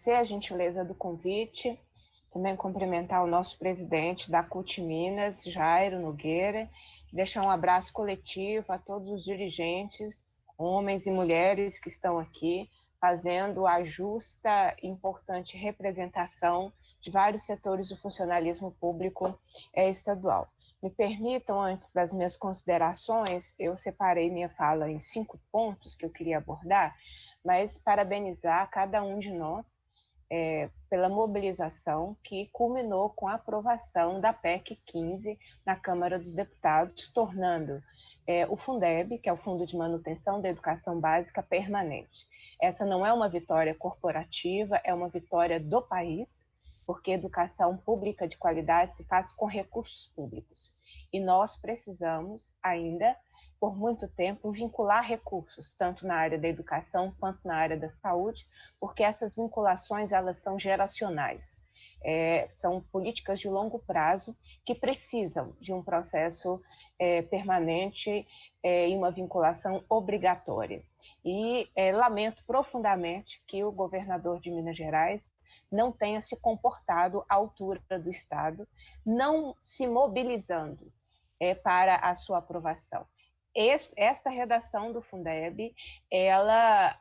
a gentileza do convite, também cumprimentar o nosso presidente da CUT Minas, Jairo Nogueira, deixar um abraço coletivo a todos os dirigentes, homens e mulheres que estão aqui, fazendo a justa e importante representação de vários setores do funcionalismo público estadual. Me permitam, antes das minhas considerações, eu separei minha fala em 5 pontos que eu queria abordar, mas parabenizar cada um de nós pela mobilização que culminou com a aprovação da PEC 15 na Câmara dos Deputados, tornando o Fundeb, que é o Fundo de Manutenção da Educação Básica, permanente. Essa não é uma vitória corporativa, é uma vitória do país, porque educação pública de qualidade se faz com recursos públicos. E nós precisamos ainda, por muito tempo, vincular recursos, tanto na área da educação quanto na área da saúde, porque essas vinculações, elas são geracionais. São políticas de longo prazo que precisam de um processo permanente e uma vinculação obrigatória. E lamento profundamente que o governador de Minas Gerais não tenha se comportado à altura do Estado, não se mobilizando para a sua aprovação. Esta redação do Fundeb, ela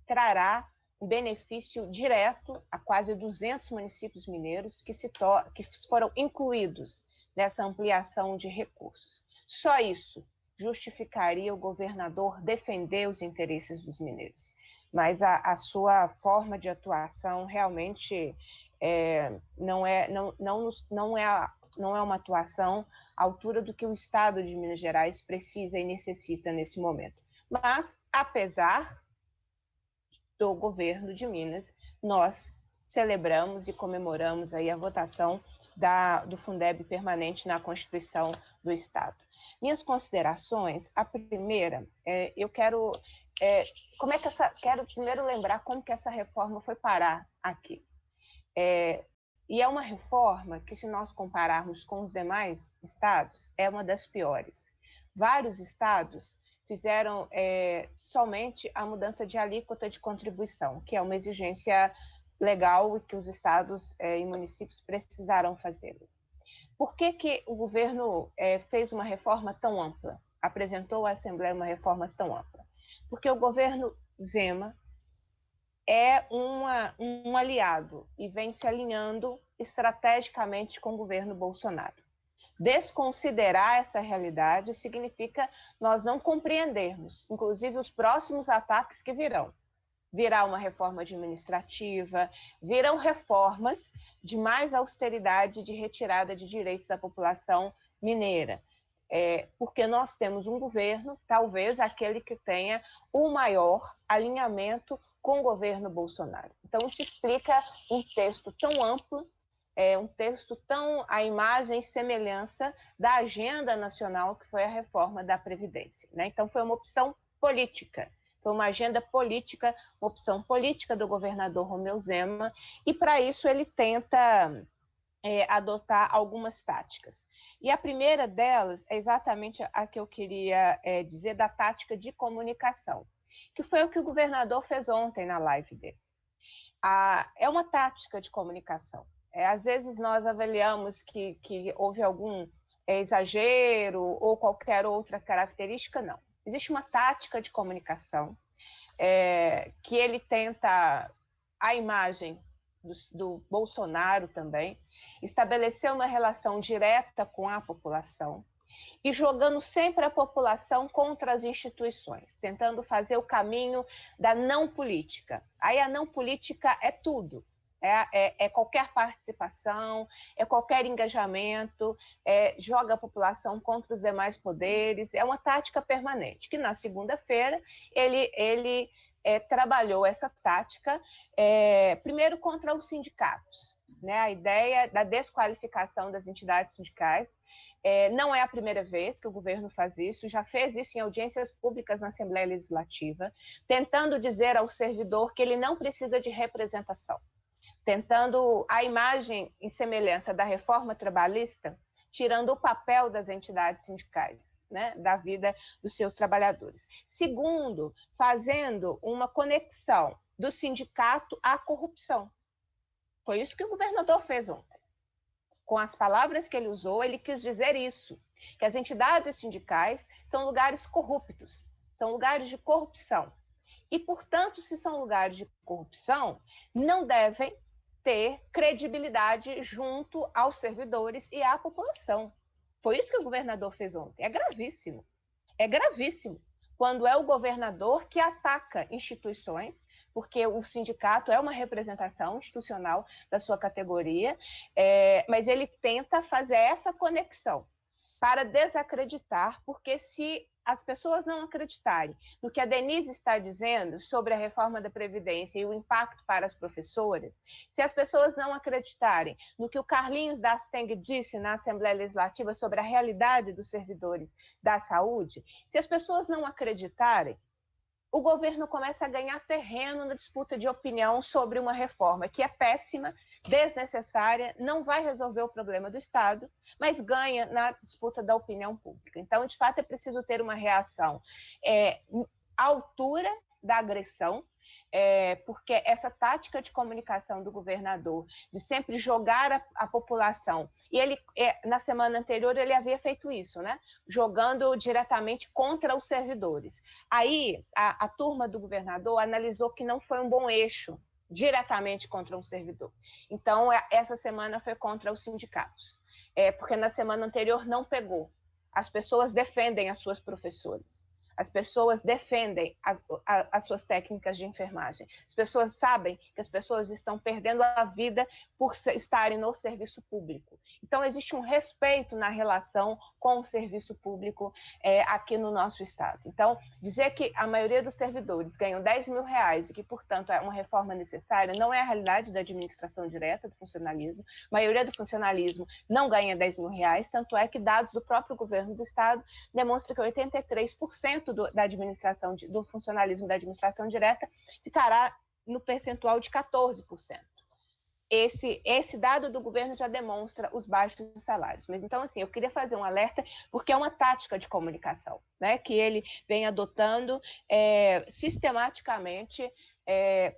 trará um benefício direto a quase 200 municípios mineiros que foram incluídos nessa ampliação de recursos. Só isso justificaria o governador defender os interesses dos mineiros. Mas a sua forma de atuação realmente não é uma atuação à altura do que o Estado de Minas Gerais precisa e necessita nesse momento. Mas, apesar do governo de Minas, nós celebramos e comemoramos aí a votação do Fundeb permanente na Constituição do Estado. Minhas considerações, a primeira, eu quero primeiro lembrar como que essa reforma foi parar aqui. E é uma reforma que, se nós compararmos com os demais estados, é uma das piores. Vários estados fizeram somente a mudança de alíquota de contribuição, que é uma exigência legal e que os estados e municípios precisaram fazê-las. Por que o governo fez uma reforma tão ampla? Apresentou à Assembleia uma reforma tão ampla? Porque o governo Zema é um aliado e vem se alinhando estrategicamente com o governo Bolsonaro. Desconsiderar essa realidade significa nós não compreendermos, inclusive, os próximos ataques que virão. Virá uma reforma administrativa, virão reformas de mais austeridade, de retirada de direitos da população mineira. Porque nós temos um governo, talvez aquele que tenha o maior alinhamento com o governo Bolsonaro. Então, isso explica um texto tão amplo, um texto tão à imagem e semelhança da agenda nacional, que foi a reforma da Previdência, né? Então, foi uma opção política. Foi uma agenda política, uma opção política do governador Romeu Zema, e para isso ele tenta adotar algumas táticas. E a primeira delas é exatamente a que eu queria dizer, da tática de comunicação, que foi o que o governador fez ontem na live dele. É uma tática de comunicação. Às vezes nós avaliamos que houve algum exagero ou qualquer outra característica, não. Existe uma tática de comunicação que ele tenta, a imagem do Bolsonaro também, estabelecer uma relação direta com a população e jogando sempre a população contra as instituições, tentando fazer o caminho da não política. Aí a não política é tudo. É qualquer participação, é qualquer engajamento, joga a população contra os demais poderes, é uma tática permanente, que na segunda-feira ele trabalhou essa tática, primeiro contra os sindicatos, né? A ideia da desqualificação das entidades sindicais. Não é a primeira vez que o governo faz isso, já fez isso em audiências públicas na Assembleia Legislativa, tentando dizer ao servidor que ele não precisa de representação, tentando a imagem e semelhança da reforma trabalhista, tirando o papel das entidades sindicais, né, da vida dos seus trabalhadores. Segundo, fazendo uma conexão do sindicato à corrupção. Foi isso que o governador fez ontem. Com as palavras que ele usou, ele quis dizer isso, que as entidades sindicais são lugares corruptos, são lugares de corrupção. E, portanto, se são lugares de corrupção, não devem ter credibilidade junto aos servidores e à população. Foi isso que o governador fez ontem. É gravíssimo. É gravíssimo quando é o governador que ataca instituições, porque o sindicato é uma representação institucional da sua categoria, mas ele tenta fazer essa conexão para desacreditar, porque se as pessoas não acreditarem no que a Denise está dizendo sobre a reforma da Previdência e o impacto para as professoras, se as pessoas não acreditarem no que o Carlinhos Dasteng disse na Assembleia Legislativa sobre a realidade dos servidores da saúde, se as pessoas não acreditarem, o governo começa a ganhar terreno na disputa de opinião sobre uma reforma que é péssima, desnecessária, não vai resolver o problema do Estado, mas ganha na disputa da opinião pública. Então, de fato, é preciso ter uma reação à altura da agressão, porque essa tática de comunicação do governador, de sempre jogar a população, e ele, na semana anterior, ele havia feito isso, né? Jogando diretamente contra os servidores. Aí, a turma do governador analisou que não foi um bom eixo diretamente contra um servidor. Então, essa semana foi contra os sindicatos, porque na semana anterior não pegou. As pessoas defendem as suas professoras. As pessoas defendem as suas técnicas de enfermagem. As pessoas sabem que as pessoas estão perdendo a vida por estarem no serviço público. Então, existe um respeito na relação com o serviço público aqui no nosso estado. Então, dizer que a maioria dos servidores ganham R$10 mil e que, portanto, é uma reforma necessária, não é a realidade da administração direta do funcionalismo. A maioria do funcionalismo não ganha R$10 mil, tanto é que dados do próprio governo do estado demonstram que 83% da administração, do funcionalismo da administração direta ficará no percentual de 14%. Esse dado do governo já demonstra os baixos salários. Mas então, assim, eu queria fazer um alerta, porque é uma tática de comunicação, né, que ele vem adotando sistematicamente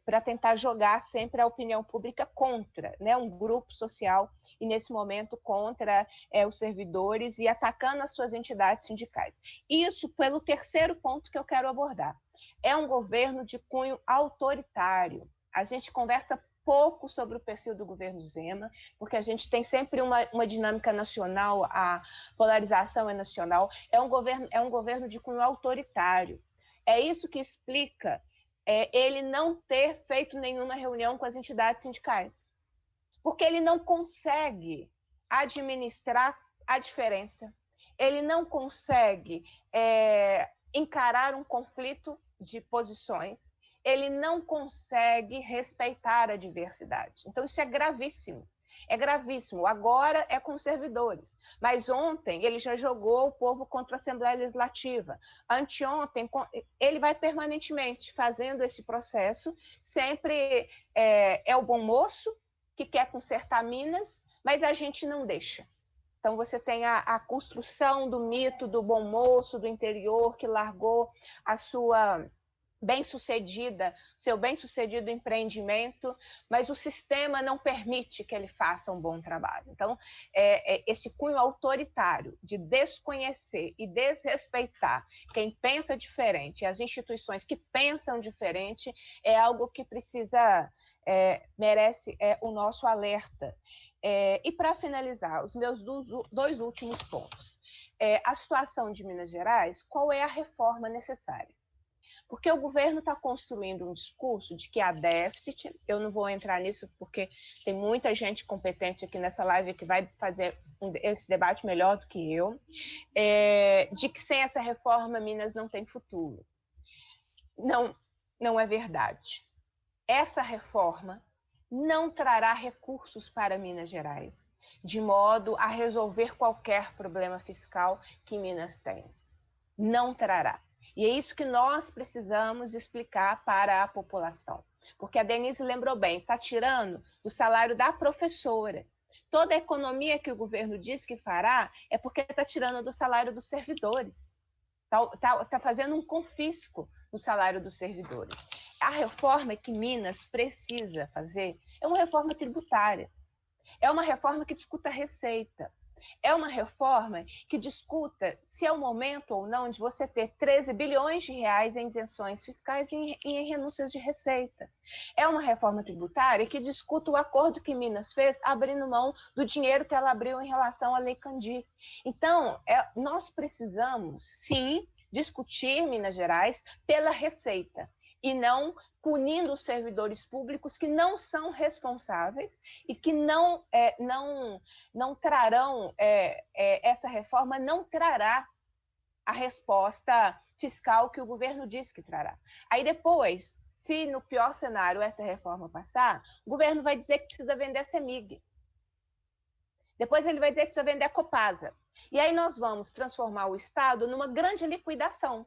para tentar jogar sempre a opinião pública contra, né, um grupo social, e nesse momento contra os servidores e atacando as suas entidades sindicais. Isso pelo terceiro ponto que eu quero abordar. É um governo de cunho autoritário. A gente conversa pouco sobre o perfil do governo Zema, porque a gente tem sempre uma dinâmica nacional, a polarização é nacional, é um governo de cunho autoritário. É isso que explica ele não ter feito nenhuma reunião com as entidades sindicais, porque ele não consegue administrar a diferença, ele não consegue encarar um conflito de posições, ele não consegue respeitar a diversidade. Então, isso é gravíssimo. É gravíssimo. Agora é com os servidores. Mas ontem ele já jogou o povo contra a Assembleia Legislativa. Anteontem, ele vai permanentemente fazendo esse processo. Sempre é o bom moço que quer consertar Minas, mas a gente não deixa. Então, você tem a construção do mito do bom moço do interior que largou a sua seu bem-sucedido empreendimento, mas o sistema não permite que ele faça um bom trabalho. Então, esse cunho autoritário de desconhecer e desrespeitar quem pensa diferente, as instituições que pensam diferente, é algo que merece o nosso alerta. E para finalizar, os meus dois últimos pontos. A situação de Minas Gerais, qual é a reforma necessária? Porque o governo está construindo um discurso de que há déficit, eu não vou entrar nisso porque tem muita gente competente aqui nessa live que vai fazer esse debate melhor do que eu, de que sem essa reforma Minas não tem futuro. Não é verdade. Essa reforma não trará recursos para Minas Gerais, de modo a resolver qualquer problema fiscal que Minas tem. Não trará. E é isso que nós precisamos explicar para a população. Porque a Denise lembrou bem, está tirando o salário da professora. Toda a economia que o governo diz que fará é porque está tirando do salário dos servidores. Está fazendo um confisco no salário dos servidores. A reforma que Minas precisa fazer é uma reforma tributária, é uma reforma que discuta receita, é uma reforma que discuta se é o momento ou não de você ter 13 bilhões de reais em isenções fiscais e em renúncias de receita. É uma reforma tributária que discuta o acordo que Minas fez abrindo mão do dinheiro que ela abriu em relação à Lei Candir. Então, nós precisamos, sim, discutir Minas Gerais pela receita e não punindo os servidores públicos que não são responsáveis e que não trarão, essa reforma não trará a resposta fiscal que o governo disse que trará. Aí depois, se no pior cenário essa reforma passar, o governo vai dizer que precisa vender a CEMIG. Depois ele vai dizer que precisa vender a Copasa. E aí nós vamos transformar o Estado numa grande liquidação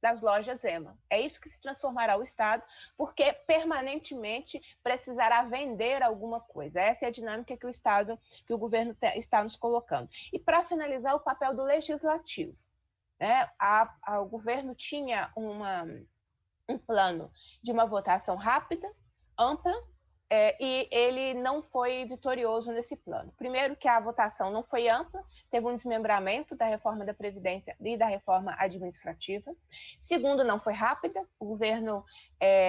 das lojas EMA. É isso que se transformará o Estado, porque permanentemente precisará vender alguma coisa. Essa é a dinâmica que o governo está nos colocando. E para finalizar, o papel do legislativo. Né? O governo tinha um plano de uma votação rápida, ampla, e ele não foi vitorioso nesse plano. Primeiro que a votação não foi ampla, teve um desmembramento da reforma da Previdência e da reforma administrativa. Segundo, não foi rápida, o governo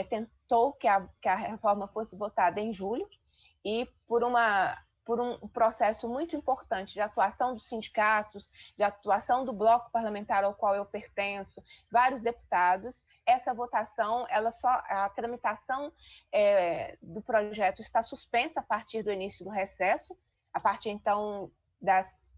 tentou que a reforma fosse votada em julho, e por um processo muito importante de atuação dos sindicatos, de atuação do bloco parlamentar ao qual eu pertenço, vários deputados, essa votação, a tramitação do projeto está suspensa a partir do início do recesso, a partir então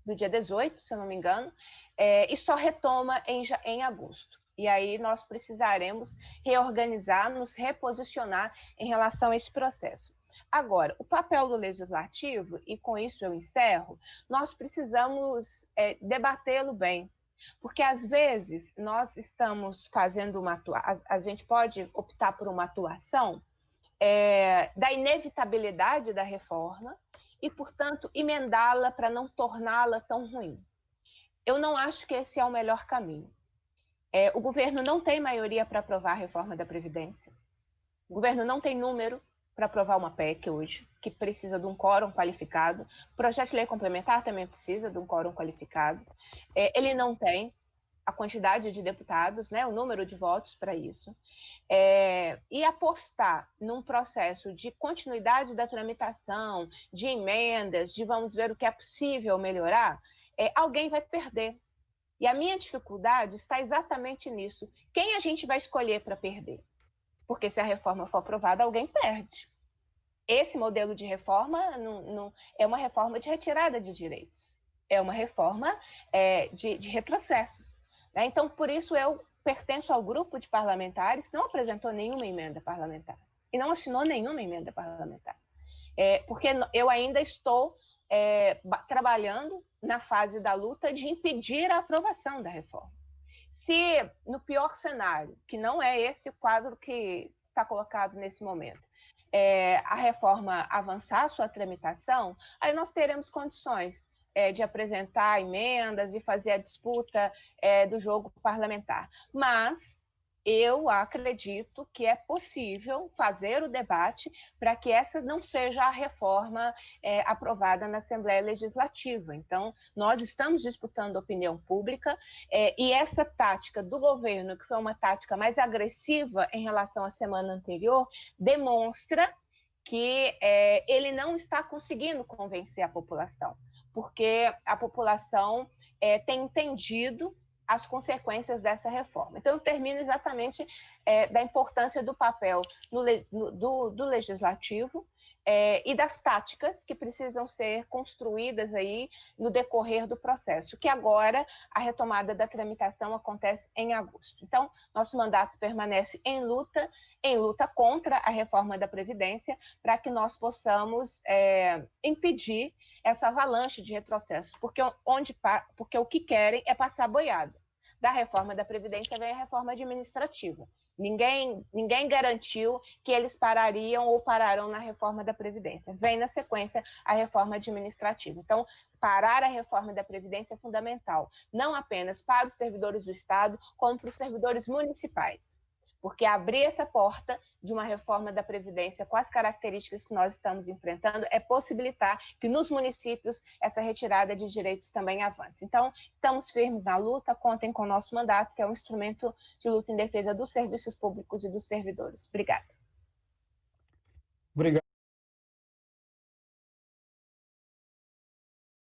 do dia 18, se eu não me engano, e só retoma em agosto. E aí nós precisaremos reorganizar, nos reposicionar em relação a esse processo. Agora, o papel do legislativo, e com isso eu encerro, nós precisamos debatê-lo bem, porque às vezes nós estamos fazendo a gente pode optar por uma atuação da inevitabilidade da reforma e, portanto, emendá-la para não torná-la tão ruim. Eu não acho que esse é o melhor caminho. O governo não tem maioria para aprovar a reforma da Previdência. O governo não tem número para aprovar uma PEC hoje, que precisa de um quórum qualificado. O projeto de lei complementar também precisa de um quórum qualificado. Ele não tem a quantidade de deputados, né, o número de votos para isso. E apostar num processo de continuidade da tramitação, de emendas, de vamos ver o que é possível melhorar, alguém vai perder. E a minha dificuldade está exatamente nisso. Quem a gente vai escolher para perder? Porque se a reforma for aprovada, alguém perde. Esse modelo de reforma não é uma reforma de retirada de direitos, é uma reforma de retrocessos. Né? Então, por isso eu pertenço ao grupo de parlamentares que não apresentou nenhuma emenda parlamentar e não assinou nenhuma emenda parlamentar. Porque eu ainda estou trabalhando na fase da luta de impedir a aprovação da reforma. Se, no pior cenário, que não é esse o quadro que está colocado nesse momento, a reforma avançar a sua tramitação, aí nós teremos condições de apresentar emendas e fazer a disputa do jogo parlamentar. Mas eu acredito que é possível fazer o debate para que essa não seja a reforma aprovada na Assembleia Legislativa. Então, nós estamos disputando a opinião pública e essa tática do governo, que foi uma tática mais agressiva em relação à semana anterior, demonstra que ele não está conseguindo convencer a população, porque a população tem entendido as consequências dessa reforma. Então, eu termino exatamente da importância do papel do legislativo e das táticas que precisam ser construídas aí no decorrer do processo, que agora a retomada da tramitação acontece em agosto. Então, nosso mandato permanece em luta contra a reforma da Previdência, para que nós possamos impedir essa avalanche de retrocessos, porque o que querem é passar boiada. Da reforma da Previdência vem a reforma administrativa. Ninguém garantiu que eles parariam ou pararão na reforma da Previdência. Vem na sequência a reforma administrativa. Então, parar a reforma da Previdência é fundamental, não apenas para os servidores do Estado, como para os servidores municipais. porque abrir essa porta de uma reforma da Previdência com as características que nós estamos enfrentando é possibilitar que nos municípios essa retirada de direitos também avance. Então, estamos firmes na luta, contem com o nosso mandato, que é um instrumento de luta em defesa dos serviços públicos e dos servidores. Obrigada. Obrigado.